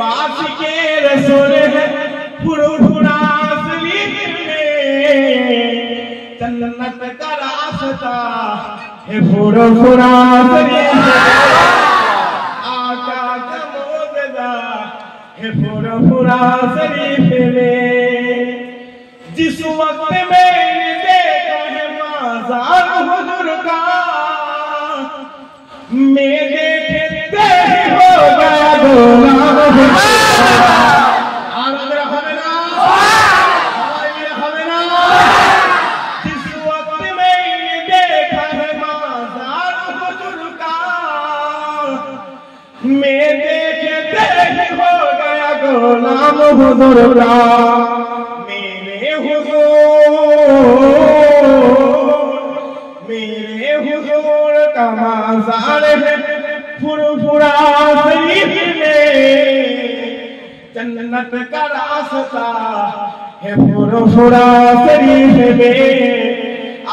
वासिके रसूल है फुरफुरा शरीफ में जन्नत का रास्ता है फुरफुरा शरीफ में आका का मौजदा है फुरफुरा शरीफ में जिस वक्त मैंने देखा है माज़ार हुजूर का मैं देखते ही हो गया गुलाम जिस वक्त मैंने देखा है माज़ार हुजूर का मैं देखते ही हो गया गुलाम हुजूर का मेरे हुजूर का माज़ार है फुरफुरा शरीफ में जन्नत का रास्ता है फुरफुरा शरीफ में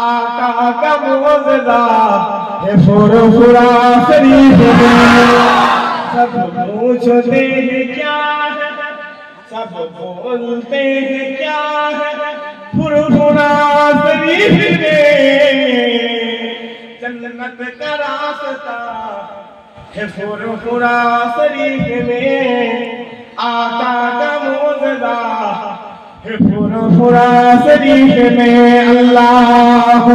आका का मौजदा है फुरफुरा शरीफ में सब पूछते हैं क्या है सब बोलते हैं क्या है फुरफुरा शरीफ में जन्नत का रास्ता है फुरफुरा शरीफ में आका का मौजदा है फुरफुरा शरीफ में अल्लाह